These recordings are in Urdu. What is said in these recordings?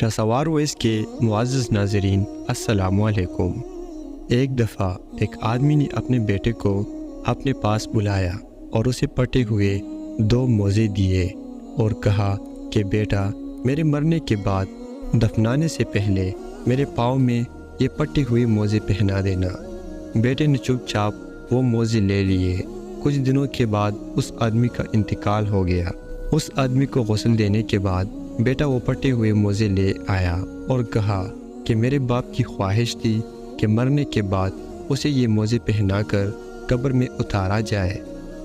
شہسوار وائس کے معزز ناظرین السلام علیکم۔ ایک دفعہ ایک آدمی نے اپنے بیٹے کو اپنے پاس بلایا اور اسے پٹے ہوئے 2 موزے دیے اور کہا کہ بیٹا میرے مرنے کے بعد دفنانے سے پہلے میرے پاؤں میں یہ پٹے ہوئے موزے پہنا دینا۔ بیٹے نے چپ چاپ وہ موزے لے لیے۔ کچھ دنوں کے بعد اس آدمی کا انتقال ہو گیا۔ اس آدمی کو غسل دینے کے بعد بیٹا وہ پٹے ہوئے موزے لے آیا اور کہا کہ میرے باپ کی خواہش تھی کہ مرنے کے بعد اسے یہ موزے پہنا کر قبر میں اتارا جائے۔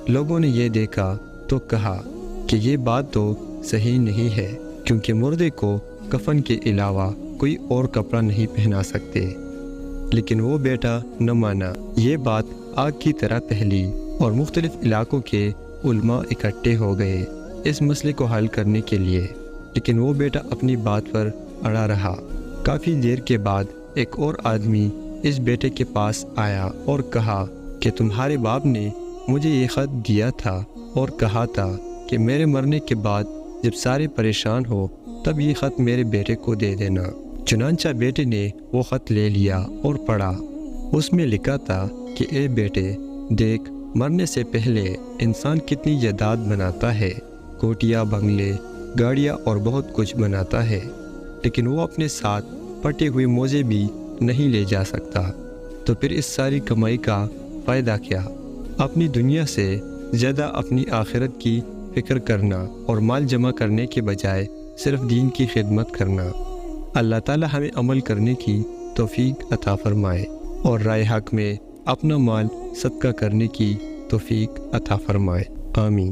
لوگوں نے یہ دیکھا تو کہا کہ یہ بات تو صحیح نہیں ہے، کیونکہ مردے کو کفن کے علاوہ کوئی اور کپڑا نہیں پہنا سکتے۔ لیکن وہ بیٹا نہ مانا۔ یہ بات آگ کی طرح پھیلی اور مختلف علاقوں کے علماء اکٹھے ہو گئے اس مسئلے کو حل کرنے کے لیے، لیکن وہ بیٹا اپنی بات پر اڑا رہا۔ کافی دیر کے بعد ایک اور آدمی اس بیٹے کے پاس آیا اور کہا کہ تمہارے باپ نے مجھے یہ خط دیا تھا اور کہا تھا کہ میرے مرنے کے بعد جب سارے پریشان ہو تب یہ خط میرے بیٹے کو دے دینا۔ چنانچہ بیٹے نے وہ خط لے لیا اور پڑھا۔ اس میں لکھا تھا کہ اے بیٹے دیکھ، مرنے سے پہلے انسان کتنی جائیداد بناتا ہے، کوٹیاں، بنگلے، گاڑیاں اور بہت کچھ بناتا ہے، لیکن وہ اپنے ساتھ پٹے ہوئے موزے بھی نہیں لے جا سکتا۔ تو پھر اس ساری کمائی کا فائدہ کیا؟ اپنی دنیا سے زیادہ اپنی آخرت کی فکر کرنا اور مال جمع کرنے کے بجائے صرف دین کی خدمت کرنا۔ اللہ تعالی ہمیں عمل کرنے کی توفیق عطا فرمائے اور رائے حق میں اپنا مال صدقہ کرنے کی توفیق عطا فرمائے۔ آمین۔